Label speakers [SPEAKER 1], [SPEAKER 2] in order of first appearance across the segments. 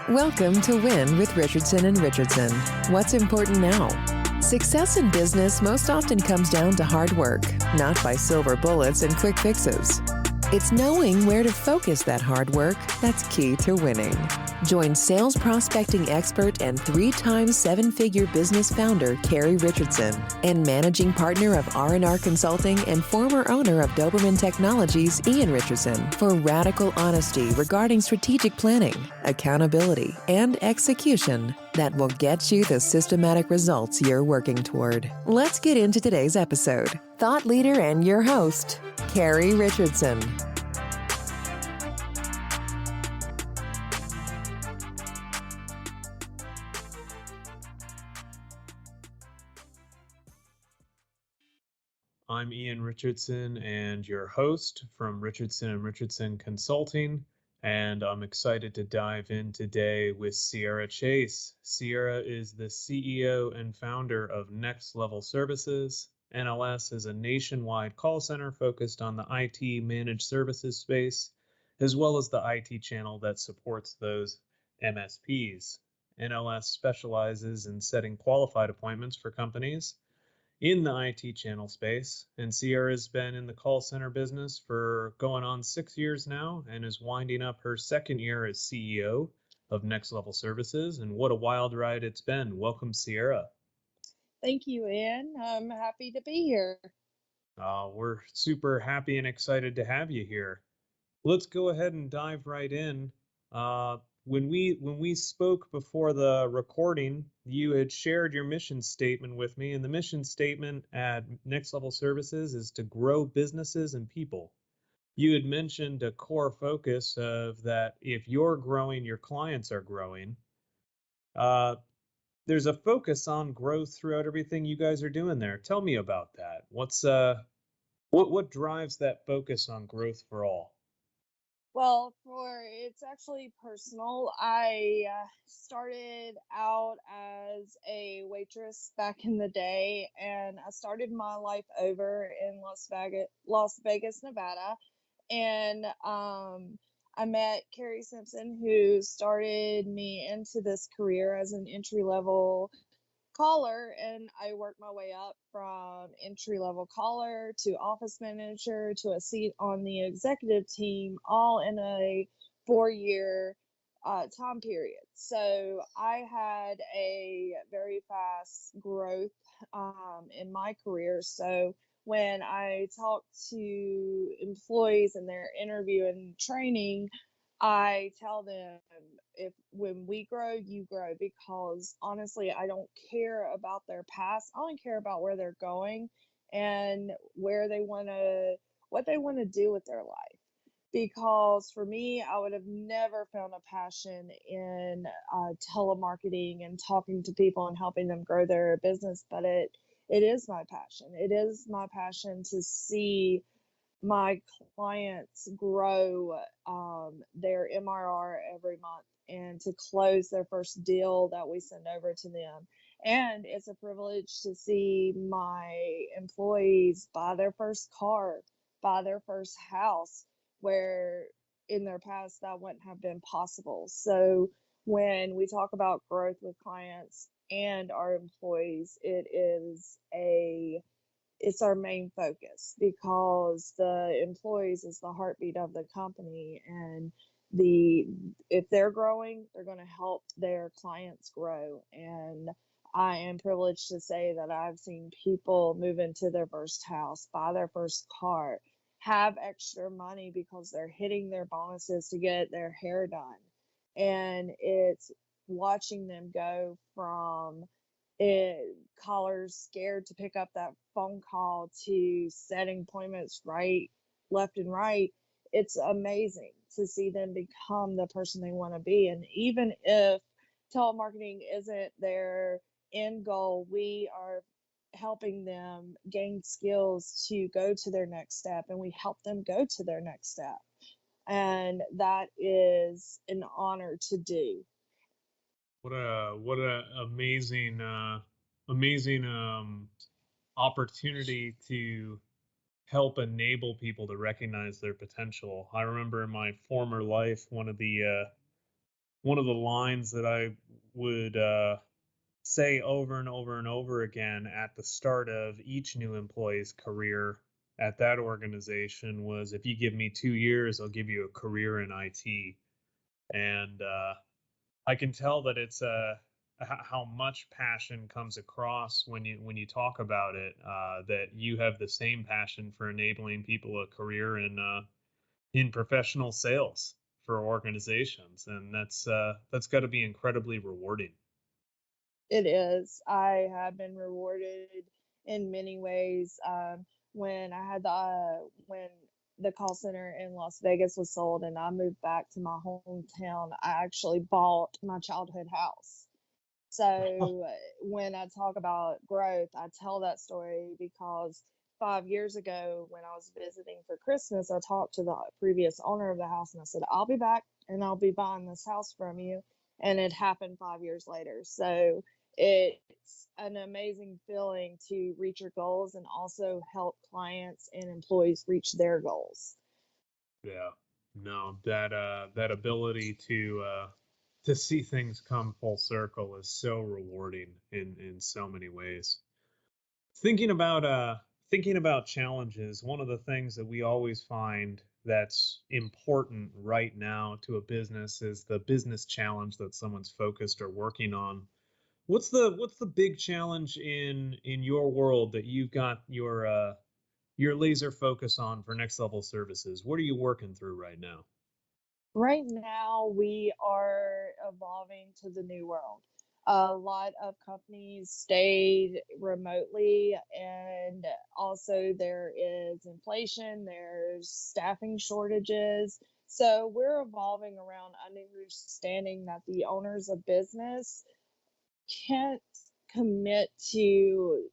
[SPEAKER 1] Welcome to Win with Richardson and Richardson. What's important now? Success in business most often comes down to hard work, not by silver bullets and quick fixes. It's knowing where to focus that hard work that's key to winning. Join sales prospecting expert and 3-time seven-figure business founder Carrie Richardson and managing partner of R&R Consulting and former owner of Doberman Technologies, Ian Richardson, for radical honesty regarding strategic planning, accountability, and execution that will get you the systematic results you're working toward. Let's get into today's episode. Thought leader and your host, Carrie Richardson.
[SPEAKER 2] I'm Ian Richardson and your host from Richardson and Richardson Consulting, and I'm excited to dive in today with Sierra Chase. Sierra is the CEO and founder of Next Level Services. NLS is a nationwide call center focused on the IT managed services space, as well as the IT channel that supports those MSPs. NLS specializes in setting qualified appointments for companies in the IT channel space, and Sierra's been in the call center business for going on 6 years now and is winding up her second year as CEO of Next Level Services. And what a wild ride it's been. Welcome, Sierra.
[SPEAKER 3] Thank you, Ian. I'm happy to be here.
[SPEAKER 2] We're super happy and excited to have you here. Let's go ahead and dive right in. When we spoke before the recording, you had shared your mission statement with me, and the mission statement at Next Level Services is to grow businesses and people. You had mentioned a core focus of that if you're growing, your clients are growing. There's a focus on growth throughout everything you guys are doing there. Tell me about that. What drives that focus on growth for all?
[SPEAKER 3] Well, it's actually personal. I started out as a waitress back in the day, and I started my life over in Las Vegas, Nevada. And I met Carrie Simpson, who started me into this career as an entry-level caller, and I worked my way up from entry-level caller to office manager to a seat on the executive team, all in a 4-year time period. So I had a very fast growth in my career. So when I talk to employees in their interview and training, I tell them, when we grow, you grow, because honestly, I don't care about their past. I only care about where they're going and what they want to do with their life. Because for me, I would have never found a passion in telemarketing and talking to people and helping them grow their business, but it is my passion. It is my passion to see my clients grow their MRR every month and to close their first deal that we send over to them. And it's a privilege to see my employees buy their first car, buy their first house, where in their past that wouldn't have been possible. So when we talk about growth with clients and our employees, it's our main focus, because the employees is the heartbeat of the company, and if they're growing, they're going to help their clients grow. And I am privileged to say that I've seen people move into their first house, buy their first car, have extra money because they're hitting their bonuses to get their hair done. And it's watching them go from callers scared to pick up that phone call to setting appointments left and right. It's amazing to see them become the person they want to be. And even if telemarketing isn't their end goal, we are helping them gain skills to go to their next step, and we help them go to their next step. And that is an honor to do.
[SPEAKER 2] What a amazing opportunity to help enable people to recognize their potential. I remember in my former life, one of the one of the lines that I would say over and over and over again at the start of each new employee's career at that organization was, if you give me 2 years, I'll give you a career in IT. And I can tell that it's how much passion comes across when you talk about it. That you have the same passion for enabling people a career in professional sales for organizations, and that's got to be incredibly rewarding.
[SPEAKER 3] It is. I have been rewarded in many ways. When I had when the call center in Las Vegas was sold and I moved back to my hometown, I actually bought my childhood house. So when I talk about growth, I tell that story because 5 years ago, when I was visiting for Christmas, I talked to the previous owner of the house and I said, I'll be back and I'll be buying this house from you. And it happened 5 years later. So it's an amazing feeling to reach your goals and also help clients and employees reach their goals.
[SPEAKER 2] Yeah, no, that ability to see things come full circle is so rewarding in so many ways. Thinking about thinking about challenges, one of the things that we always find that's important right now to a business is the business challenge that someone's focused or working on. What's the big challenge in your world that you've got your laser focus on for next level services? What are you working through right now?
[SPEAKER 3] Right now, we are evolving to the new world. A lot of companies stayed remotely, and also there is inflation, there's staffing shortages. So we're evolving around understanding that the owners of business can't commit to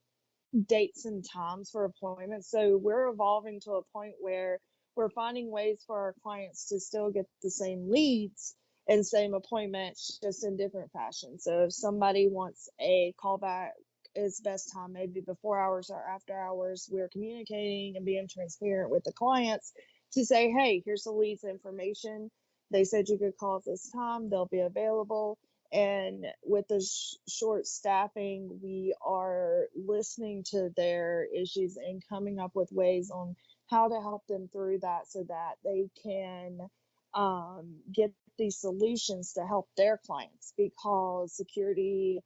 [SPEAKER 3] dates and times for appointments. So we're evolving to a point where we're finding ways for our clients to still get the same leads and same appointments, just in different fashions. So if somebody wants a callback, is best time maybe before hours or after hours, we're communicating and being transparent with the clients to say, hey, here's the leads information. They said you could call at this time, they'll be available. And with the short staffing, we are listening to their issues and coming up with ways on how to help them through that so that they can get these solutions to help their clients, because security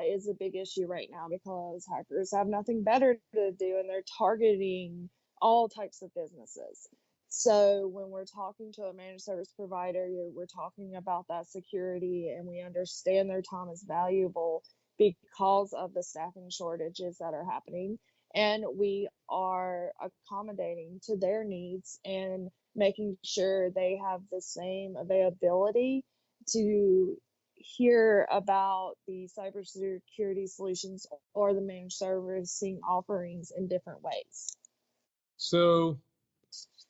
[SPEAKER 3] is a big issue right now because hackers have nothing better to do and they're targeting all types of businesses. So when we're talking to a managed service provider, we're talking about that security, and we understand their time is valuable because of the staffing shortages that are happening. And we are accommodating to their needs and making sure they have the same availability to hear about the cybersecurity solutions or the managed servicing offerings in different ways.
[SPEAKER 2] So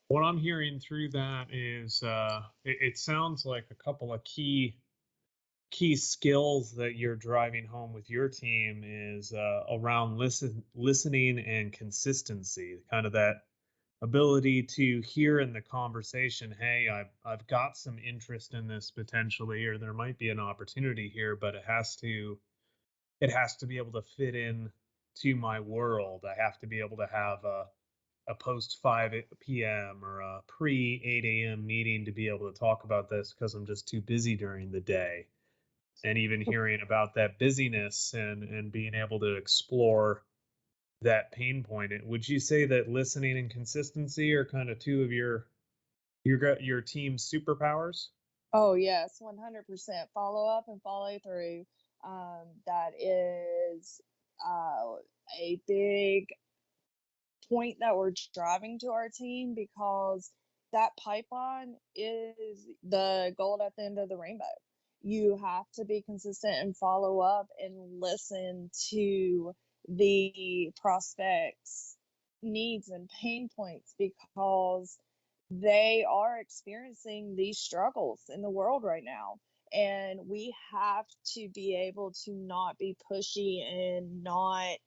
[SPEAKER 2] what I'm hearing through that is it sounds like a couple of key skills that you're driving home with your team is around listening and consistency, kind of that ability to hear in the conversation, hey, I've got some interest in this potentially, or there might be an opportunity here, but it has to be able to fit in to my world. I have to be able to have a post 5 p.m. or a pre 8 a.m. meeting to be able to talk about this because I'm just too busy during the day. And even hearing about that busyness and being able to explore that pain point, would you say that listening and consistency are kind of two of your team's superpowers?
[SPEAKER 3] Oh, yes, 100%. Follow up and follow through. That is uh, a big point that we're driving to our team, because that pipeline is the gold at the end of the rainbow. You have to be consistent and follow up and listen to the prospects' needs and pain points, because they are experiencing these struggles in the world right now. And we have to be able to not be pushy and not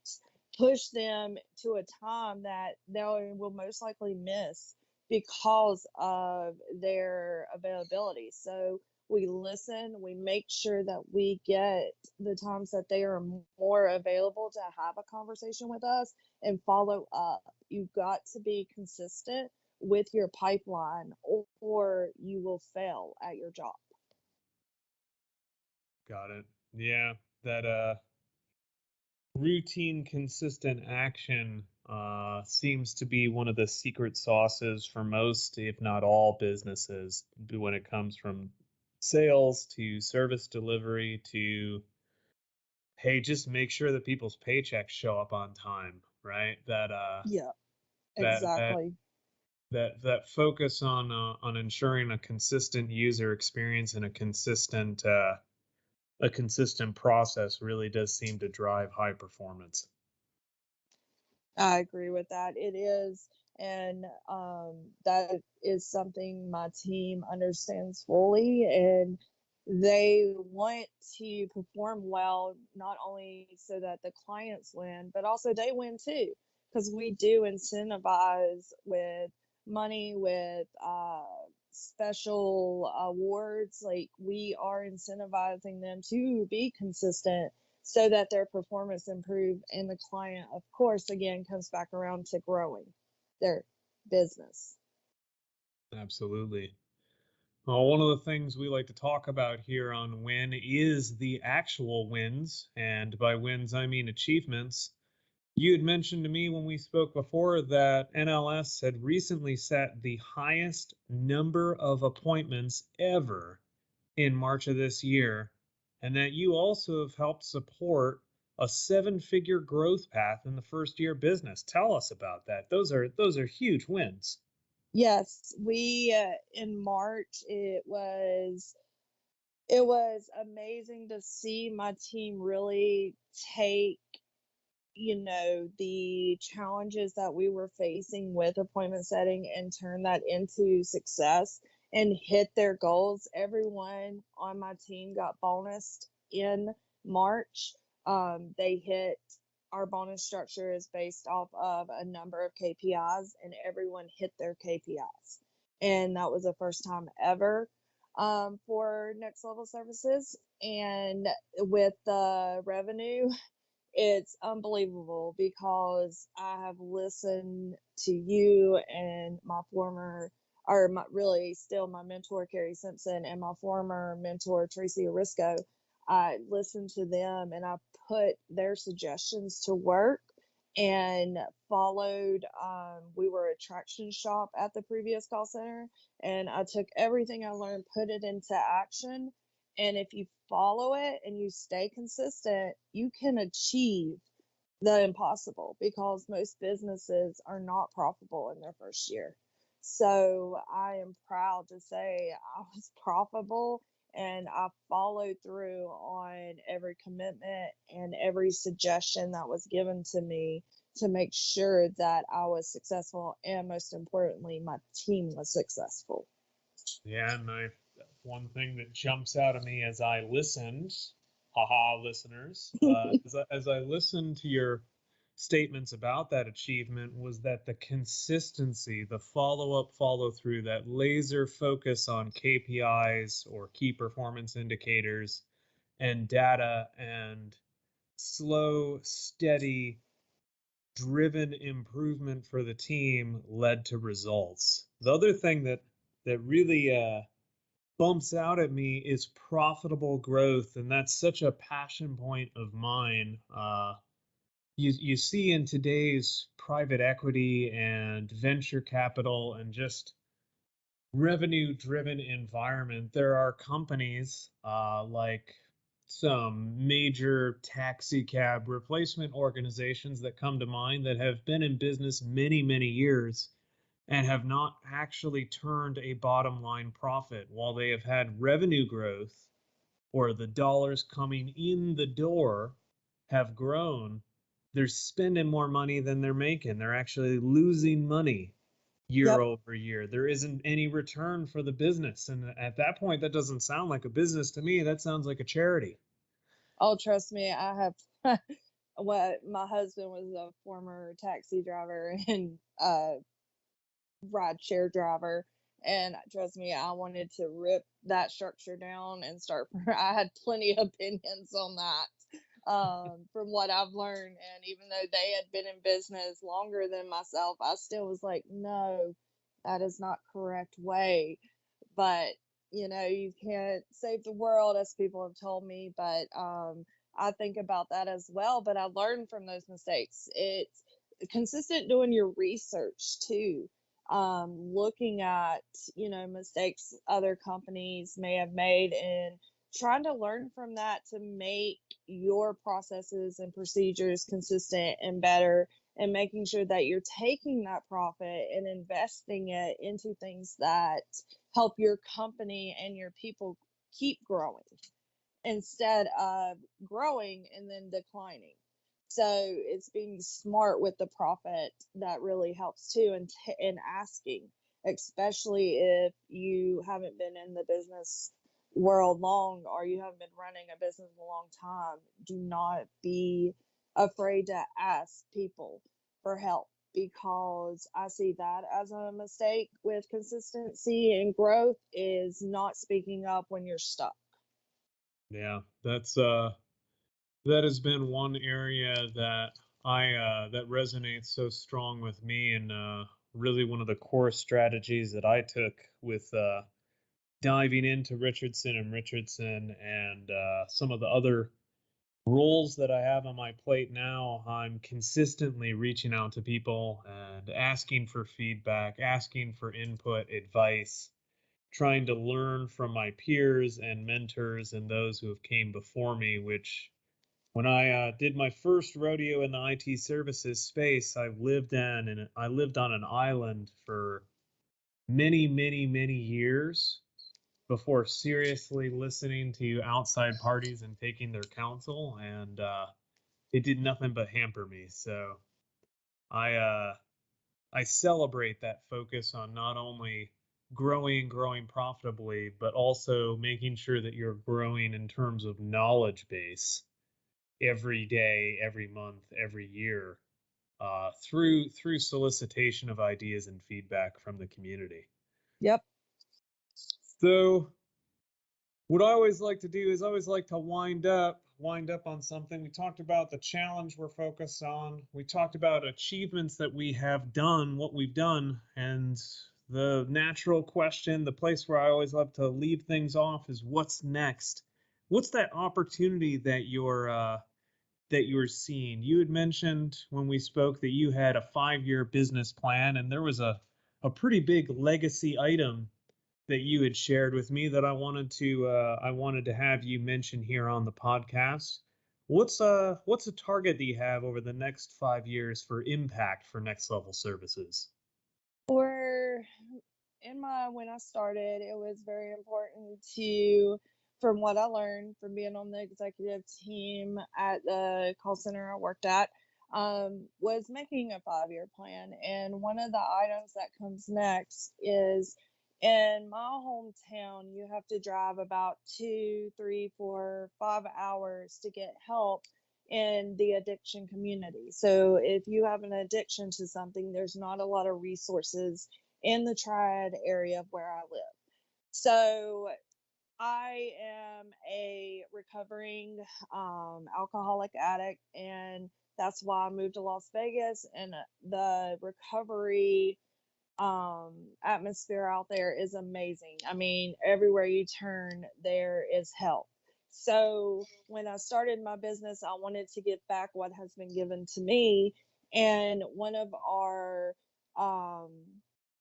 [SPEAKER 3] push them to a time that they will most likely miss because of their availability. So we listen, we make sure that we get the times that they are more available to have a conversation with us and follow up. You've got to be consistent with your pipeline, or you will fail at your job.
[SPEAKER 2] Got it. Yeah, that routine, consistent action seems to be one of the secret sauces for most, if not all, businesses when it comes from sales to service delivery to, hey, just make sure that people's paychecks show up on time, right?
[SPEAKER 3] Yeah,
[SPEAKER 2] That that
[SPEAKER 3] exactly.
[SPEAKER 2] that focus on ensuring a consistent user experience and a consistent process really does seem to drive high performance.
[SPEAKER 3] I agree with that. It is. And that is something my team understands fully. And they want to perform well, not only so that the clients win, but also they win too. Because we do incentivize with money, with special awards. Like we are incentivizing them to be consistent so that their performance improve and the client, of course, again comes back around to growing their business.
[SPEAKER 2] Absolutely. Well, one of the things we like to talk about here on Win is the actual wins. And by wins, I mean achievements. You had mentioned to me when we spoke before that NLS had recently set the highest number of appointments ever in March of this year, and that you also have helped support a seven-figure growth path in the first year business. Tell us about that. Those are huge wins.
[SPEAKER 3] Yes, we in March it was amazing to see my team really take the challenges that we were facing with appointment setting and turn that into success and hit their goals. Everyone on my team got bonused in March. They hit our bonus structure is based off of a number of KPIs, and everyone hit their KPIs. And that was the first time ever for Next Level Services. And with the revenue, it's unbelievable because I have listened to you and my former, or my, really still my mentor, Carrie Simpson, and my former mentor, Tracy Orisco. I listened to them and I put their suggestions to work and followed. We were a traction shop at the previous call center, and I took everything I learned, put it into action, and if you follow it and you stay consistent, you can achieve the impossible because most businesses are not profitable in their first year. So I am proud to say I was profitable and I followed through on every commitment and every suggestion that was given to me to make sure that I was successful and most importantly, my team was successful.
[SPEAKER 2] Yeah, and one thing that jumps out at me as I listened, haha, listeners, as I listened to your statements about that achievement was that the consistency, the follow up, follow through, that laser focus on KPIs or key performance indicators and data and slow, steady, driven improvement for the team led to results. The other thing that really bumps out at me is profitable growth, and that's such a passion point of mine. You see in today's private equity and venture capital and just revenue driven environment, there are companies like some major taxi cab replacement organizations that come to mind that have been in business many years and have not actually turned a bottom line profit while they have had revenue growth, or the dollars coming in the door have grown. They're spending more money than they're making. They're actually losing money year
[SPEAKER 3] Yep.
[SPEAKER 2] over year. There isn't any return for the business. And at that point, that doesn't sound like a business to me. That sounds like a charity.
[SPEAKER 3] Oh, trust me, I have. What my husband was a former taxi driver and ride share driver, And trust me, I wanted to rip that structure down and start. I had plenty of opinions on that from what I've learned. And even though they had been in business longer than myself, I still was like, no, that is not correct way. But you can't save the world, as people have told me. But I think about that as well. But I learned from those mistakes. It's consistent doing your research too, looking at mistakes other companies may have made, and trying to learn from that to make your processes and procedures consistent and better, and making sure that you're taking that profit and investing it into things that help your company and your people keep growing instead of growing and then declining. So it's being smart with the profit that really helps too, and asking, especially if you haven't been in the business world long, or you haven't been running a business a long time. Do not be afraid to ask people for help, because I see that as a mistake with consistency and growth, is not speaking up when you're stuck.
[SPEAKER 2] Yeah, that has been one area that that resonates so strong with me, and really one of the core strategies that I took with diving into Richardson and Richardson, and some of the other roles that I have on my plate now. I'm consistently reaching out to people and asking for feedback, asking for input, advice, trying to learn from my peers and mentors and those who have came before me. Which, when I did my first rodeo in the IT services space, I lived on an island for many, many, many years before seriously listening to outside parties and taking their counsel, and it did nothing but hamper me. So I I celebrate that focus on not only growing profitably, but also making sure that you're growing in terms of knowledge base every day, every month, every year, through solicitation of ideas and feedback from the community.
[SPEAKER 3] Yep.
[SPEAKER 2] So what I always like to do is I always like to wind up on something. We talked about the challenge we're focused on. We talked about achievements that we have done, what we've done, and the natural question, the place where I always love to leave things off, is what's next? What's that opportunity that you're seeing? You had mentioned when we spoke that you had a 5-year business plan, and there was a pretty big legacy item that you had shared with me that I wanted to have you mention here on the podcast. What's a target that you have over the next 5 years for impact for Next Level Services?
[SPEAKER 3] Or when I started, it was very important to, from what I learned from being on the executive team at the call center I worked at, was making a 5-year plan. And one of the items that comes next is, in my hometown, you have to drive about 2, 3, 4, 5 hours to get help in the addiction community. So if you have an addiction to something, there's not a lot of resources in the Triad area of where I live. So I am a recovering alcoholic addict, and that's why I moved to Las Vegas. And the recovery atmosphere out there is amazing. I mean, everywhere you turn, there is help. So when I started my business, I wanted to give back what has been given to me. And one of our um,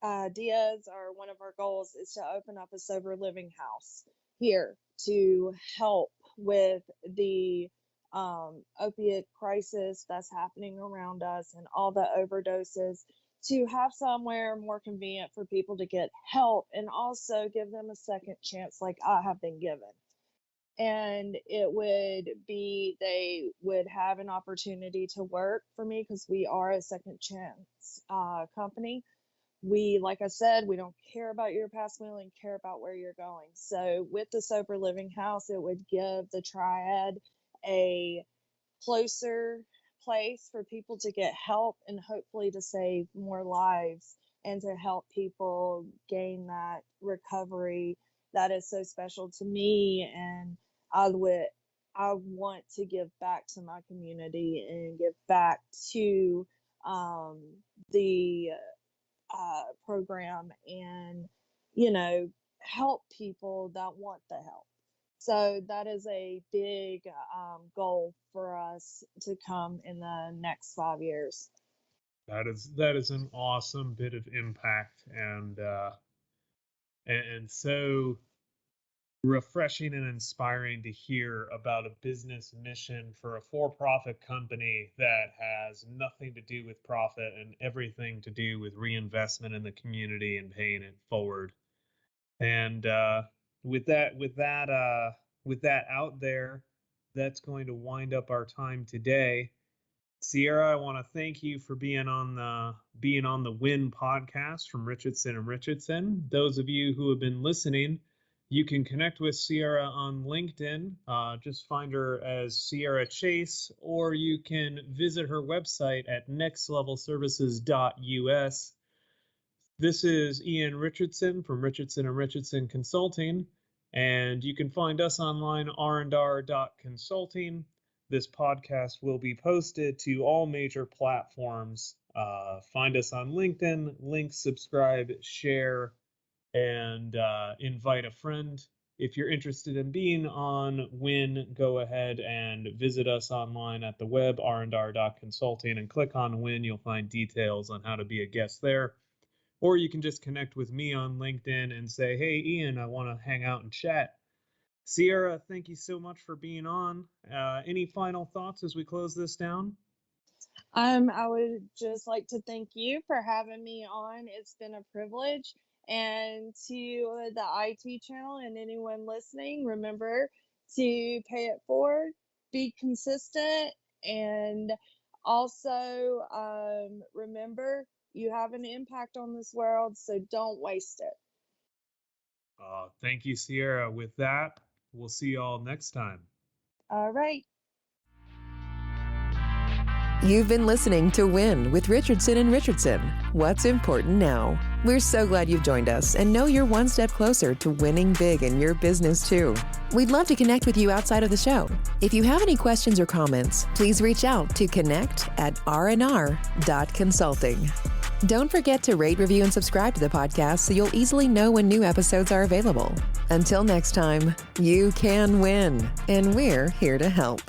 [SPEAKER 3] ideas, or one of our goals, is to open up a sober living house here to help with the opiate crisis that's happening around us and all the overdoses, to have somewhere more convenient for people to get help, and also give them a second chance like I have been given. And it would be, they would have an opportunity to work for me, because we are a second chance company. We, like I said, we don't care about your past, we only care about where you're going. So with the sober living house, it would give the Triad a closer place for people to get help, and hopefully to save more lives and to help people gain that recovery that is so special to me. And I want to give back to my community and give back to um, the program, and help people that want the help. So that is a big goal for us to come in the next 5 years.
[SPEAKER 2] That is an awesome bit of impact, and so refreshing and inspiring to hear about a business mission for a for-profit company that has nothing to do with profit and everything to do with reinvestment in the community and paying it forward. And with that out there, that's going to wind up our time today. Sierra, I want to thank you for being on the Win podcast from Richardson and Richardson. Those of you who have been listening, you can connect with Sierra on LinkedIn. Just find her as Sierra Chase, or you can visit her website at nextlevelservices.us. This is Ian Richardson from Richardson and Richardson Consulting, and you can find us online, randr.consulting. This podcast will be posted to all major platforms. Find us on LinkedIn, link, subscribe, share, and invite a friend. If you're interested in being on Win, go ahead and visit us online at the web, randr.consulting, and click on Win. You'll find details on how to be a guest there. Or you can just connect with me on LinkedIn and say, hey, Ian, I want to hang out and chat. Sierra, thank you so much for being on. Any final thoughts as we close this down?
[SPEAKER 3] I would just like to thank you for having me on. It's been a privilege. And to the IT channel and anyone listening, remember to pay it forward, be consistent, and also remember you have an impact on this world, so don't waste it.
[SPEAKER 2] Thank you, Sierra. With that, we'll see you all next time.
[SPEAKER 3] All right.
[SPEAKER 1] You've been listening to Win with Richardson and Richardson. What's important now? We're so glad you've joined us and know you're one step closer to winning big in your business too. We'd love to connect with you outside of the show. If you have any questions or comments, please reach out to connect@rnr.consulting. Don't forget to rate, review, and subscribe to the podcast so you'll easily know when new episodes are available. Until next time, you can win, and we're here to help.